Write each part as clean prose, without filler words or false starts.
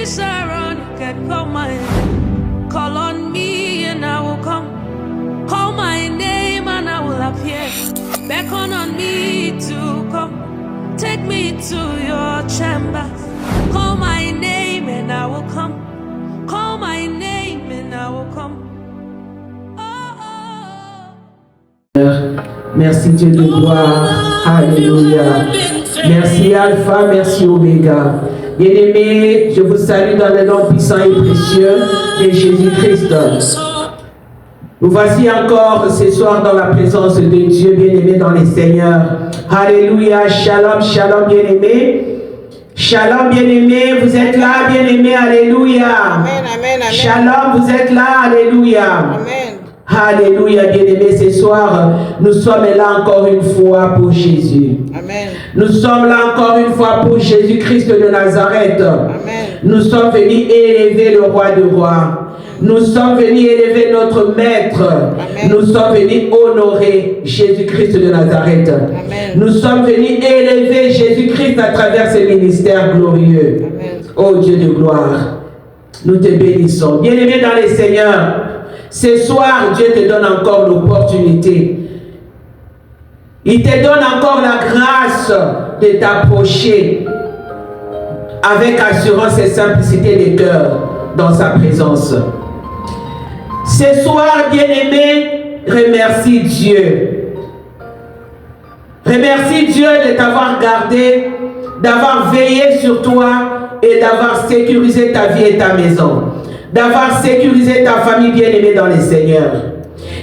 trees are on, you can call my name. Call on me and I will come. Call my name and I will appear. Beckon on me to come. Take me to your chamber. Call my name and I will come. Call my name and I will come. Merci Dieu de gloire. Alléluia. Merci Alpha, merci Oméga. Bien-aimés, je vous salue dans le nom puissant et précieux de Jésus-Christ. Nous voici encore ce soir dans la présence de Dieu, bien-aimés dans les Seigneurs. Alléluia. Shalom, shalom, bien-aimés. Shalom, bien-aimés. Vous êtes là, bien-aimés. Alléluia. Amen, amen, amen. Shalom, vous êtes là. Alléluia. Amen. Alléluia, bien-aimés, ce soir, nous sommes là encore une fois pour Jésus. Amen. Nous sommes là encore une fois pour Jésus-Christ de Nazareth. Amen. Nous sommes venus élever le roi de rois. Nous sommes venus élever notre maître. Amen. Nous sommes venus honorer Jésus-Christ de Nazareth. Amen. Nous sommes venus élever Jésus-Christ à travers ce ministère glorieux. Amen. Oh Dieu de gloire, nous te bénissons. Bien-aimés dans les Seigneurs, ce soir, Dieu te donne encore l'opportunité. Il te donne encore la grâce de t'approcher avec assurance et simplicité de cœur dans sa présence. Ce soir, bien-aimé, remercie Dieu. Remercie Dieu de t'avoir gardé, d'avoir veillé sur toi et d'avoir sécurisé ta vie et ta maison. D'avoir sécurisé ta famille bien-aimée dans les Seigneurs.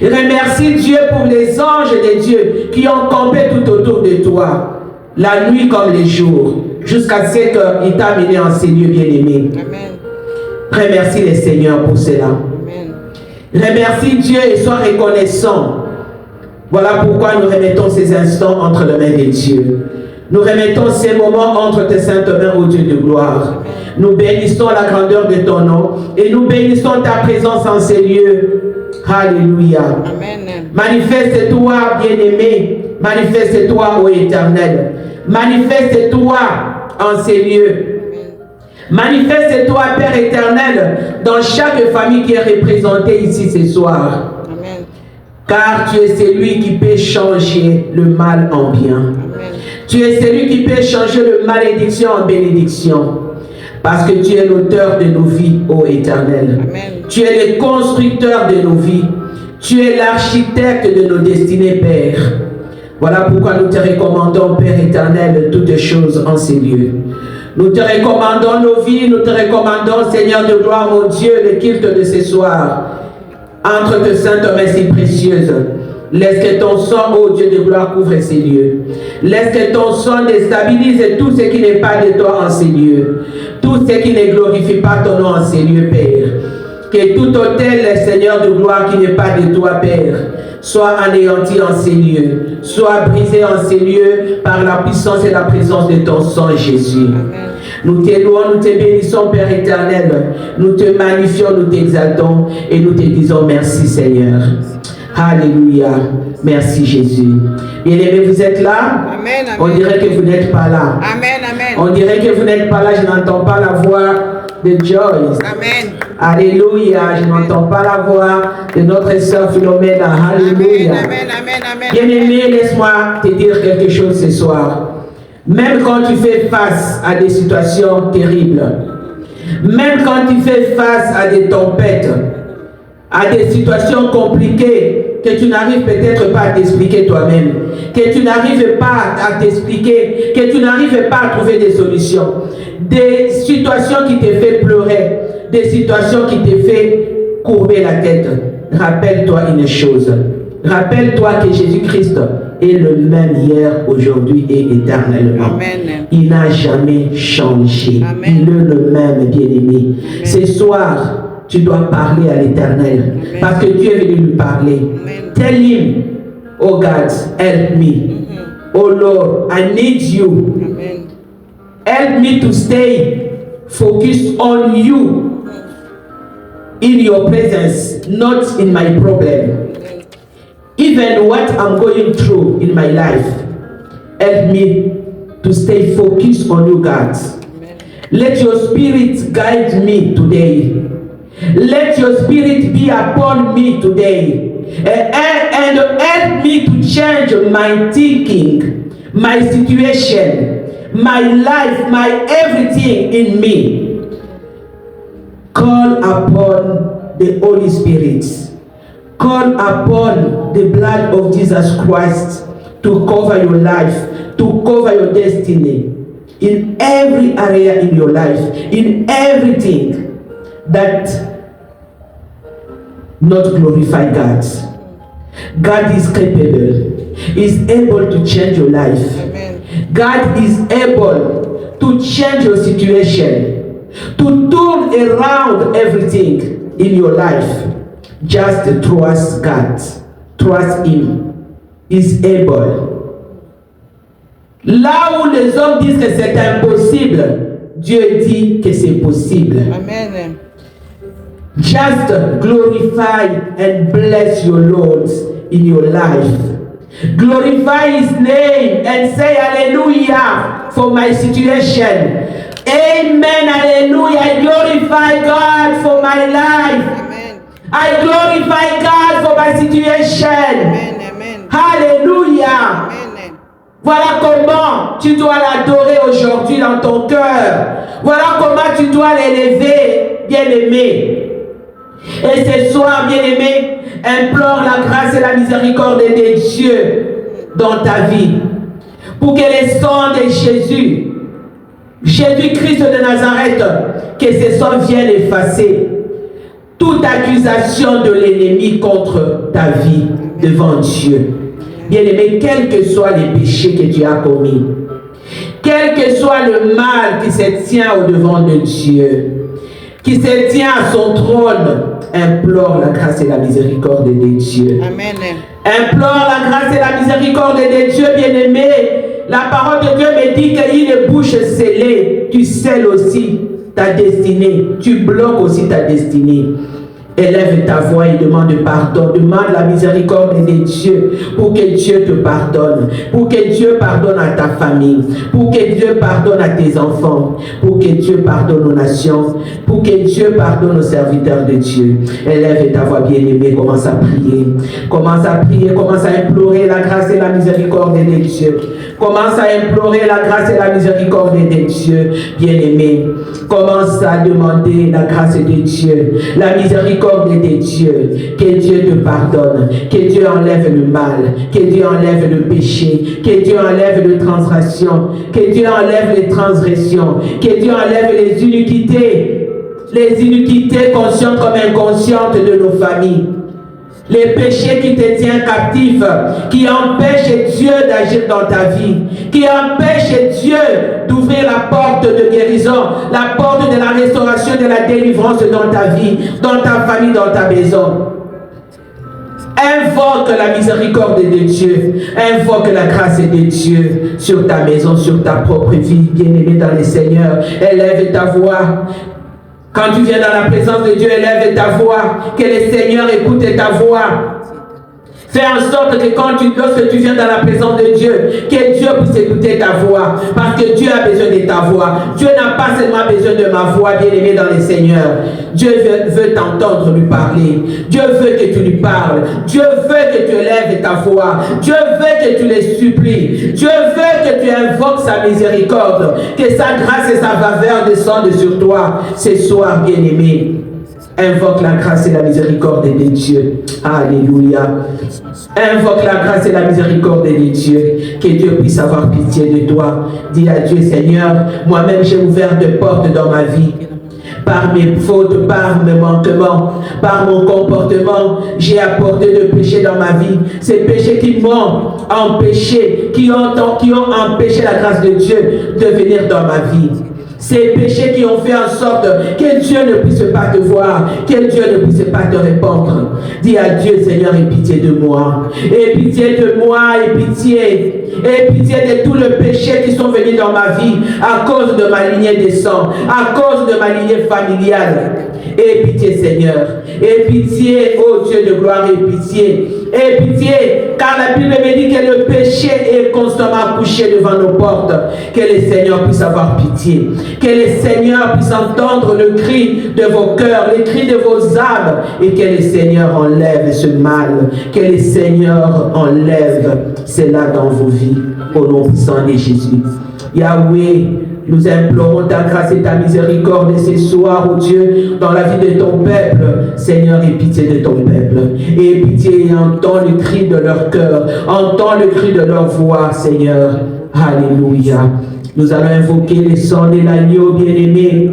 Remercie Dieu pour les anges de Dieu qui ont campé tout autour de toi, la nuit comme les jours, jusqu'à ce qu'il t'a amené en ces lieux bien-aimés. Amen. Remercie les Seigneurs pour cela. Amen. Remercie Dieu et sois reconnaissant. Voilà pourquoi nous remettons ces instants entre les mains de Dieu. Nous remettons ces moments entre tes saintes mains, ô Dieu de gloire. Nous bénissons la grandeur de ton nom et nous bénissons ta présence en ces lieux. Alléluia. Amen. Manifeste-toi, bien-aimé. Manifeste-toi, ô Éternel. Manifeste-toi en ces lieux. Manifeste-toi, Père éternel, dans chaque famille qui est représentée ici ce soir. Amen. Car tu es celui qui peut changer le mal en bien. Amen. Tu es celui qui peut changer le malédiction en bénédiction. Parce que tu es l'auteur de nos vies, ô Éternel. Amen. Tu es le constructeur de nos vies. Tu es l'architecte de nos destinées, Père. Voilà pourquoi nous te recommandons, Père éternel, toutes choses en ces lieux. Nous te recommandons nos vies, nous te recommandons, Seigneur de gloire, mon Dieu, le culte de ce soir. Entre tes saintes mains si précieuses. Laisse que ton sang, ô Dieu de gloire, couvre ces lieux. Laisse que ton sang déstabilise tout ce qui n'est pas de toi en ces lieux. Tout ce qui ne glorifie pas ton nom en ces lieux, Père. Que tout autel, Seigneur de gloire, qui n'est pas de toi, Père, soit anéanti en ces lieux. Soit brisé en ces lieux par la puissance et la présence de ton sang, Jésus. Amen. Nous te louons, nous te bénissons, Père éternel. Nous te magnifions, nous t'exaltons et nous te disons merci, Seigneur. Alléluia. Merci Jésus. Bien-aimés, vous êtes là? Amen, amen. On dirait que vous n'êtes pas là. Amen, amen. On dirait que vous n'êtes pas là. Je n'entends pas la voix de Joyce. Amen. Alléluia. Je n'entends pas la voix de notre sœur Philomène. Alléluia. Amen, amen, amen. Bien-aimé, laisse-moi te dire quelque chose ce soir. Même quand tu fais face à des situations terribles, même quand tu fais face à des tempêtes, à des situations compliquées que tu n'arrives peut-être pas à t'expliquer toi-même, que tu n'arrives pas à t'expliquer, que tu n'arrives pas à trouver des solutions, des situations qui te font pleurer, des situations qui te font courber la tête. Rappelle-toi une chose. Rappelle-toi que Jésus-Christ est le même hier, aujourd'hui et éternellement. Amen. Il n'a jamais changé. Amen. Il est le même, bien-aimé. Ce soir, tu dois parler à l'Éternel parce que tu es venu lui parler. Amen. Tell him, oh God, help me. Oh Lord, I need you. Amen. Help me to stay focused on you, in your presence, not in my problem. Even what I'm going through in my life, help me to stay focused on you, God. Let your spirit guide me today. Let your spirit be upon me today. And help me to change my thinking, my situation, my life, my everything in me. Call upon the Holy Spirit. Call upon the blood of Jesus Christ to cover your life, to cover your destiny, in every area in your life, in everything that not glorify God. God is capable, is able to change your life. Amen. God is able to change your situation, to turn around everything in your life. Just trust God, trust Him, is able. Là où les hommes disent que c'est impossible, Dieu dit que c'est possible. Amen. Just glorify and bless your Lord in your life. Glorify His name and say hallelujah for my situation. Amen, hallelujah. I glorify God for my life. Amen. I glorify God for my situation. Amen. Hallelujah. Amen. Voilà comment tu dois l'adorer aujourd'hui dans ton cœur. Voilà comment tu dois l'élever, bien-aimé. Et ce soir, bien-aimé, implore la grâce et la miséricorde de Dieu dans ta vie. Pour que le sang de Jésus, Jésus-Christ de Nazareth, que ce sang vienne effacer toute accusation de l'ennemi contre ta vie devant Dieu. Bien-aimé, quels que soient les péchés que tu as commis, quel que soit le mal qui se tient au-devant de Dieu, qui se tient à son trône, implore la grâce et la miséricorde de Dieu. Amen. Implore la grâce et la miséricorde de Dieu, bien-aimé. La parole de Dieu me dit qu'il est bouche scellée. Tu scelles aussi ta destinée. Tu bloques aussi ta destinée. Élève ta voix et demande pardon. Demande la miséricorde de Dieu pour que Dieu te pardonne. Pour que Dieu pardonne à ta famille. Pour que Dieu pardonne à tes enfants. Pour que Dieu pardonne aux nations. Pour que Dieu pardonne aux serviteurs de Dieu. Élève ta voix bien-aimée. Commence à prier. Commence à prier. Commence à implorer la grâce et la miséricorde de Dieu. Commence à implorer la grâce et la miséricorde de Dieu, bien-aimé. Commence à demander la grâce de Dieu, la miséricorde de Dieu. Que Dieu te pardonne, que Dieu enlève le mal, que Dieu enlève le péché, que Dieu enlève les transgressions, que Dieu enlève les transgressions, que Dieu enlève les iniquités conscientes comme inconscientes de nos familles. Les péchés qui te tiennent captif, qui empêchent Dieu d'agir dans ta vie, qui empêchent Dieu d'ouvrir la porte de guérison, la porte de la restauration, de la délivrance dans ta vie, dans ta famille, dans ta maison. Invoque la miséricorde de Dieu, invoque la grâce de Dieu sur ta maison, sur ta propre vie, bien-aimé dans le Seigneur. Élève ta voix. Quand tu viens dans la présence de Dieu, élève ta voix, que le Seigneur écoute ta voix. Fais en sorte que lorsque tu viens dans la présence de Dieu, que Dieu puisse écouter ta voix. Parce que Dieu a besoin de ta voix. Dieu n'a pas seulement besoin de ma voix, bien-aimé dans le Seigneur. Dieu veut t'entendre lui parler. Dieu veut que tu lui parles. Dieu veut que tu élèves ta voix. Dieu veut que tu les supplies. Dieu veut que tu invoques sa miséricorde. Que sa grâce et sa faveur descendent sur toi ce soir, bien-aimé. Invoque la grâce et la miséricorde de Dieu. Alléluia. Invoque la grâce et la miséricorde de Dieu. Que Dieu puisse avoir pitié de toi. Dis à Dieu, Seigneur, moi-même j'ai ouvert des portes dans ma vie. Par mes fautes, par mes manquements, par mon comportement, j'ai apporté de péchés dans ma vie. Ces péchés qui m'ont empêché, qui ont empêché la grâce de Dieu de venir dans ma vie. Ces péchés qui ont fait en sorte que Dieu ne puisse pas te voir, que Dieu ne puisse pas te répondre. Dis à Dieu, Seigneur, aie pitié de moi. Aie pitié de moi, aie pitié. Aie pitié de tous les péchés qui sont venus dans ma vie à cause de ma lignée de sang, à cause de ma lignée familiale. Aie pitié, Seigneur. Aie pitié, ô Dieu de gloire, aie pitié. Aie pitié, car la Bible me dit que le péché est constamment couché devant nos portes. Que le Seigneur puisse avoir pitié. Que les seigneurs puissent entendre le cri de vos cœurs, les cris de vos âmes, et que les seigneurs enlèvent ce mal, que les seigneurs enlèvent cela dans vos vies, au nom puissant de Jésus. Yahweh, nous implorons ta grâce et ta miséricorde ce soir, oh Dieu, dans la vie de ton peuple. Seigneur, aie pitié de ton peuple. Aie pitié et entends le cri de leur cœur. Entends le cri de leur voix, Seigneur. Alléluia. Nous allons invoquer le sang de l'agneau bien-aimé.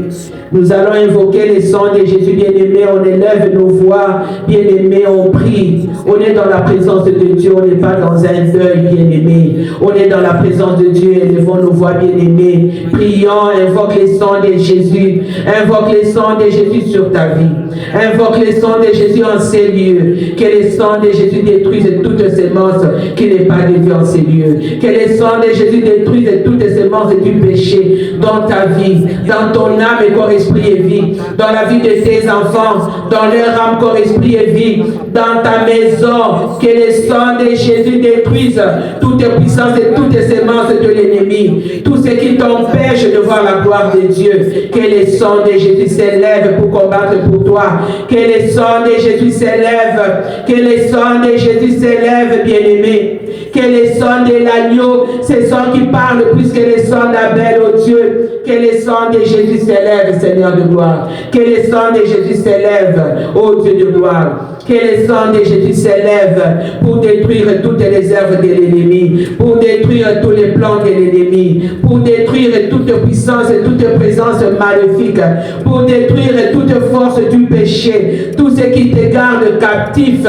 Nous allons invoquer le sang de Jésus bien-aimé. On élève nos voix, bien-aimé, on prie. On est dans la présence de Dieu, on n'est pas dans un deuil, bien-aimé. On est dans la présence de Dieu, élevons nos voix, bien-aimé. Prions, invoque le sang de Jésus. Invoque le sang de Jésus sur ta vie. Invoque le sang de Jésus en ces lieux. Que le sang de Jésus détruise toute sémence qui n'est pas de Dieu en ces lieux. Que le sang de Jésus détruise toute sémence du péché dans ta vie, dans ton âme et corps, esprit et vie, dans la vie de tes enfants, dans leur âme, corps, esprit et vie, dans ta maison. Que le sang de Jésus détruise toute puissance et toute sémence de l'ennemi, tout ce qui t'empêche de voir la gloire de Dieu. Que le sang de Jésus s'élève pour combattre pour toi. Que le sang de Jésus s'élève, que le sang de Jésus s'élève, bien-aimé. Que le sang de l'agneau, c'est le sang qui parle plus que le sang d'Abel, oh Dieu. Que le sang de Jésus s'élève, Seigneur de gloire. Que le sang de Jésus s'élève, oh Dieu de gloire. Que le sang de Jésus s'élève pour détruire toutes les œuvres de l'ennemi, pour détruire tous les plans de l'ennemi, pour détruire toute puissance et toute présence maléfique, pour détruire toute force du péché, tout ce qui te garde captif,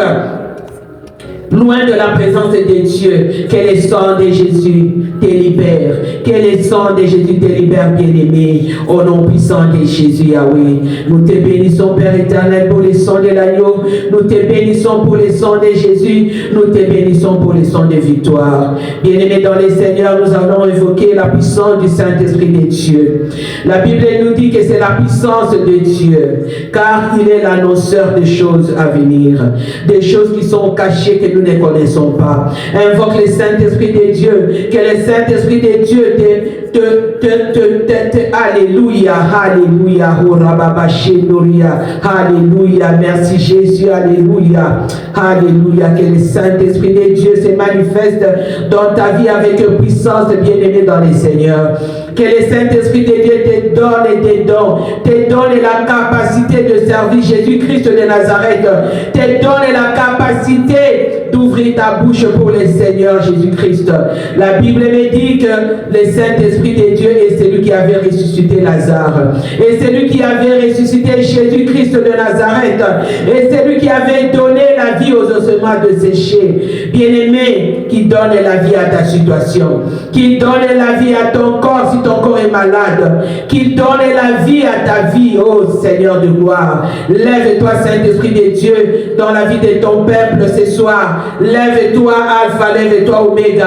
loin de la présence de Dieu. Que le sang de Jésus te libère. Que le sang de Jésus te libère, bien-aimé. Au nom puissant de Jésus, Yahweh. Nous te bénissons, Père éternel, pour le sang de l'agneau. Nous te bénissons pour le sang de Jésus. Nous te bénissons pour le sang de victoire. Bien-aimé dans les Seigneurs, nous allons évoquer la puissance du Saint-Esprit de Dieu. La Bible nous dit que c'est la puissance de Dieu, car il est l'annonceur des choses à venir, des choses qui sont cachées, que nous ne connaissons pas. Invoque le Saint-Esprit de Dieu, que le Saint-Esprit de Dieu alléluia, alléluia, alléluia, merci Jésus, alléluia, alléluia, que le Saint-Esprit de Dieu se manifeste dans ta vie avec puissance, bien-aimé dans les Seigneurs. Que le Saint-Esprit de Dieu te donne des dons, te donne la capacité de servir Jésus-Christ de Nazareth, te donne la capacité d'ouvrir ta bouche pour le Seigneur Jésus-Christ. La Bible me dit que le Saint-Esprit de Dieu est celui qui avait ressuscité Lazare, et celui qui avait ressuscité Jésus-Christ de Nazareth, et celui qui avait donné la vie aux ossements desséchés. Bien-aimé, qui donne la vie à ta situation, qui donne la vie à ton corps si ton corps est malade, qui donne la vie à ta vie, oh Seigneur de gloire. Lève-toi, Saint-Esprit de Dieu, dans la vie de ton peuple ce soir. Lève-toi, Alpha, lève-toi, Oméga.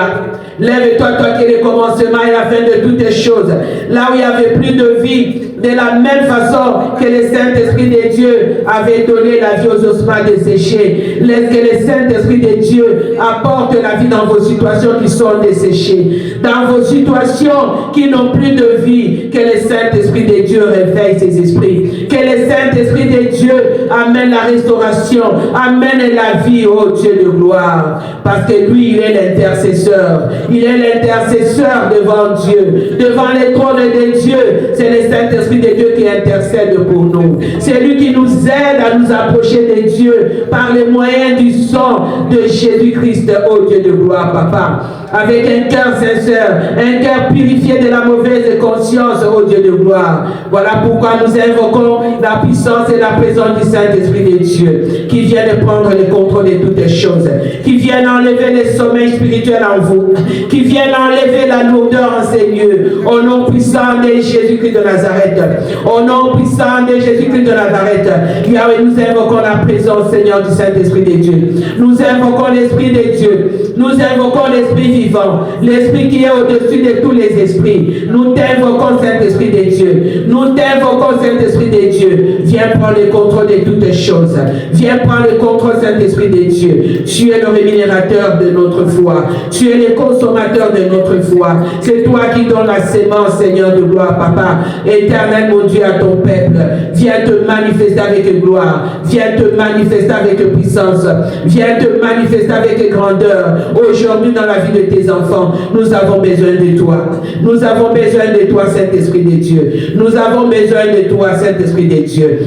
Lève-toi, toi qui es le commencement et la fin de toutes les choses. Là où il n'y avait plus de vie, de la même façon que le Saint-Esprit de Dieu avait donné la vie aux ossements desséchés. Laisse que le Saint-Esprit de Dieu apporte la vie dans vos situations qui sont desséchées, dans vos situations qui n'ont plus de vie. Que le Saint-Esprit de Dieu réveille ses esprits. Que le Saint-Esprit de Dieu amène la restauration, amène la vie, oh Dieu de gloire. Parce que lui, il est l'intercesseur. Il est l'intercesseur devant Dieu, devant les trônes de Dieu. C'est le Saint-Esprit de Dieu qui intercède pour nous. C'est lui qui nous aide à nous approcher de Dieu par les moyens du sang de Jésus-Christ, ô Dieu de gloire, Papa. Avec un cœur sincère, un cœur purifié de la mauvaise conscience, ô Dieu de gloire. Voilà pourquoi nous invoquons la puissance et la présence du Saint-Esprit de Dieu, qui vient de prendre le contrôle de toutes les choses, qui vient enlever le sommeil spirituel en vous, qui vient enlever la lourdeur en ces lieux. Au nom puissant de Jésus-Christ de Nazareth, au nom puissant de Jésus-Christ de Nazareth, Yahweh, nous invoquons la présence, Seigneur, du Saint-Esprit de Dieu. Nous invoquons l'Esprit de Dieu. Nous invoquons l'Esprit vivant, l'Esprit qui est au-dessus de tous les esprits. Nous t'invoquons, Saint-Esprit de Dieu. Nous t'invoquons, Saint-Esprit de Dieu. Viens prendre le contrôle de toutes les choses. Viens prendre le contrôle, Saint-Esprit de Dieu. Tu es le rémunérateur de notre foi. Tu es le consommateur de notre foi. C'est toi qui donnes la sémence, Seigneur de gloire, Papa. Éternel, mon Dieu, à ton peuple. Viens te manifester avec gloire. Viens te manifester avec puissance. Viens te manifester avec grandeur. Aujourd'hui, dans la vie de tes enfants, nous avons besoin de toi. Nous avons besoin de toi, Saint-Esprit de Dieu. Nous avons besoin de toi, Saint-Esprit de Dieu.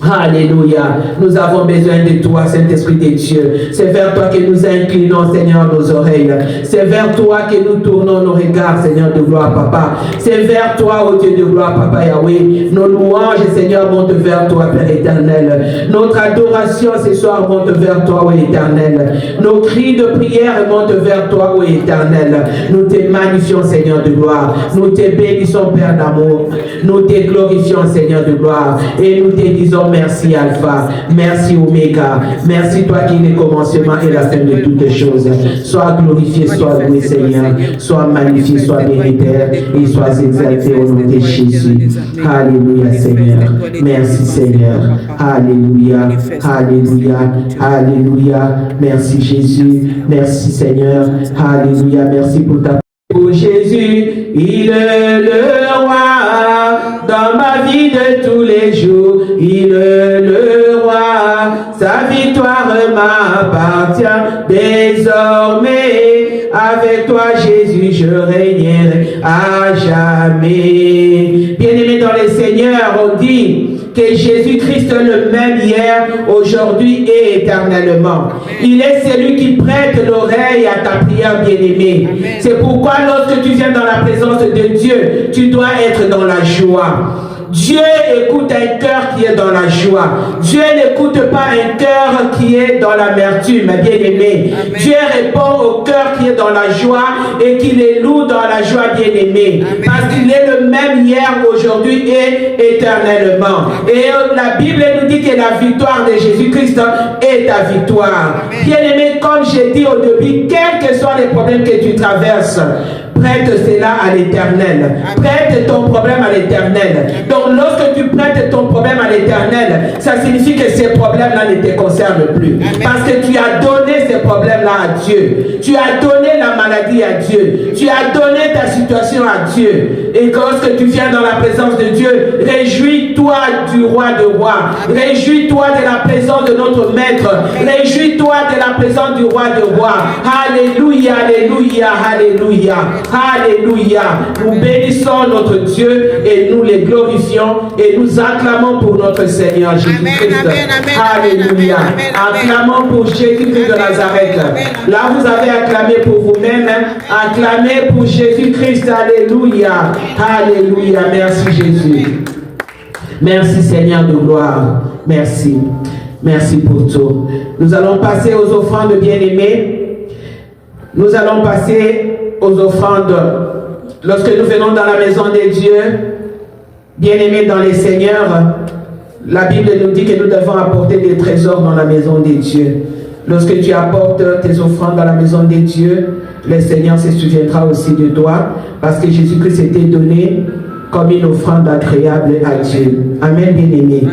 Alléluia. Nous avons besoin de toi, Saint-Esprit de Dieu. C'est vers toi que nous inclinons, Seigneur, nos oreilles. C'est vers toi que nous tournons nos regards, Seigneur de gloire, Papa. C'est vers toi, ô Dieu de gloire, Papa Yahweh. Nos louanges, Seigneur, montent vers toi, Père éternel. Notre adoration ce soir monte vers toi, ô éternel. Nos cris de prière montent vers toi, ô éternel. Nous te magnifions, Seigneur de gloire. Nous te bénissons, Père d'amour. Nous te glorifions, Seigneur de gloire. Et nous te disons merci Alpha, merci Oméga, merci toi qui es le commencement et la fin de toutes choses. Sois glorifié, sois loué Seigneur, sois magnifié, sois béni Père, et sois exalté au nom de Jésus. Alléluia Seigneur, merci Seigneur, Alléluia, Alléluia, Alléluia, merci Jésus, merci Seigneur, Alléluia, merci pour ta Oh Jésus, il est le roi dans ma vie de tous les jours. Il est le roi, sa victoire m'appartient désormais. Avec toi Jésus, je régnerai à jamais. Bien-aimés dans le Seigneur, on dit que Jésus-Christ est le même hier, aujourd'hui et éternellement. Il est celui qui prête l'oreille à ta prière, bien-aimé. C'est pourquoi lorsque tu viens dans la présence de Dieu, tu dois être dans la joie. Dieu écoute un cœur qui est dans la joie. Dieu n'écoute pas un cœur qui est dans l'amertume, bien-aimé. Dieu répond au cœur qui est dans la joie et qui les loue dans la joie, bien-aimé. Parce qu'il est le même hier, aujourd'hui et éternellement. Et la Bible nous dit que la victoire de Jésus-Christ est ta victoire. Bien-aimé, comme j'ai dit au début, quels que soient les problèmes que tu traverses, prête cela à l'Éternel. Prête ton problème à l'Éternel. Donc lorsque tu prêtes ton problème à l'Éternel, ça signifie que ces problèmes-là ne te concernent plus. Parce que tu as donné ces problèmes-là à Dieu. Tu as donné la maladie à Dieu. Tu as donné ta situation à Dieu. Et lorsque tu viens dans la présence de Dieu, réjouis-toi du roi de rois. Réjouis-toi de la présence de notre maître. Réjouis-toi de la présence du roi de rois. Alléluia, alléluia, alléluia. Alléluia. Nous bénissons notre Dieu et nous les glorifions et nous acclamons pour notre Seigneur Jésus-Christ. Alléluia. Acclamons pour Jésus-Christ de Nazareth. Là, vous avez acclamé pour vous-même. Acclamez pour Jésus-Christ. Alléluia. Alléluia. Merci Jésus. Merci Seigneur de gloire. Merci. Merci pour tout. Nous allons passer aux offrandes bien-aimées. Nous allons passer aux offrandes. Lorsque nous venons dans la maison de Dieu, bien-aimés dans les seigneurs, la Bible nous dit que nous devons apporter des trésors dans la maison de Dieu. Lorsque tu apportes tes offrandes dans la maison de Dieu, le Seigneur se souviendra aussi de toi, parce que Jésus-Christ s'était donné comme une offrande agréable à Dieu. Amen, bien-aimés.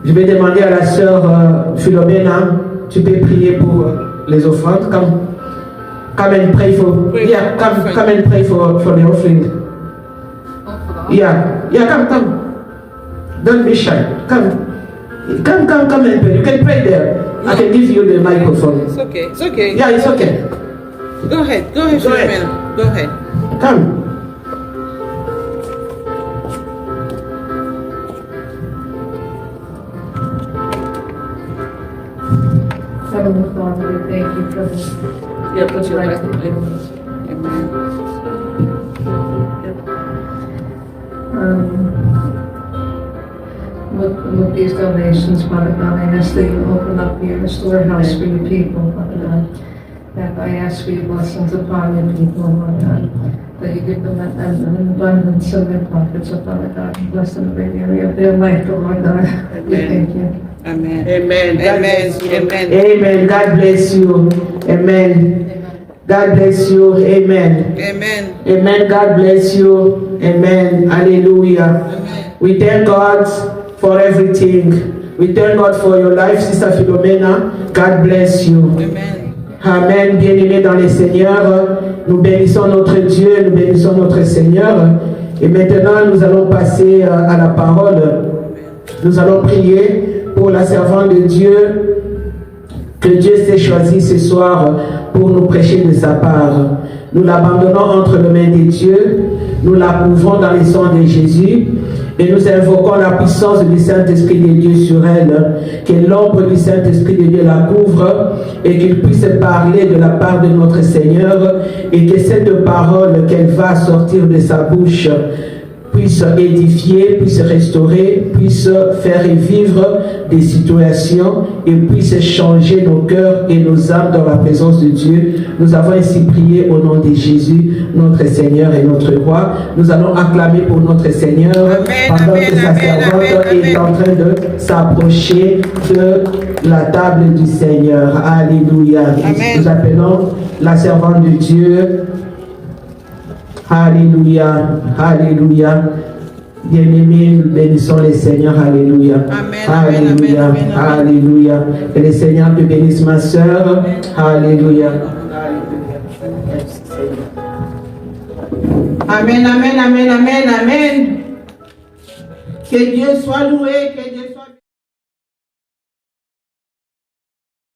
Je vais demander à la sœur Philomena, tu peux prier pour les offrandes. Come and pray for, yeah, come and pray for the offering. Yeah, come. Don't be shy. Come and pray. You can pray there. I can give you the microphone. It's okay. Yeah, it's okay. Go ahead, Philomena. Go ahead. Come. Heavenly Father, we thank you for this. Yeah, put your right With these donations, Father God, I ask that you open up your storehouse for your people, Father God. That I ask for your blessings upon your people, Father God. That you give them an abundance of their profits, Father God. Bless them in every area of their life, Lord God. We thank you. Amen. Amen. Amen. Amen. Amen. God bless you. Amen. God bless you. Amen. Amen. Amen. God bless you. Amen. Hallelujah. Amen. We thank God for everything. We thank God for your life, Sister Philomena. God bless you. Amen. Amen. Bien-aimés dans les Seigneurs, nous bénissons notre Dieu, nous bénissons notre Seigneur. Et maintenant, nous allons passer à la parole. Nous allons prier pour la servante de Dieu que Dieu s'est choisi ce soir pour nous prêcher de sa part. Nous l'abandonnons entre les mains de Dieu. Nous l'approuvons dans le sang de Jésus. Et nous invoquons la puissance du Saint-Esprit de Dieu sur elle, que l'ombre du Saint-Esprit de Dieu la couvre et qu'il puisse parler de la part de notre Seigneur et que cette parole qu'elle va sortir de sa bouche puisse édifier, puisse restaurer, puisse faire revivre des situations et puisse changer nos cœurs et nos âmes dans la présence de Dieu. Nous avons ainsi prié au nom de Jésus, notre Seigneur et notre Roi. Nous allons acclamer pour notre Seigneur pendant que sa servante est en train de s'approcher de la table du Seigneur. Alléluia. Nous appelons la servante de Dieu. Alléluia, alléluia. Bien-aimés, nous bénissons les Seigneurs, alléluia. Amen, Alléluia, amen, amen, amen. alléluia. Que le Seigneur te bénisse, ma sœur. Alléluia. Amen, amen, amen, amen, amen. Que Dieu soit loué, que Dieu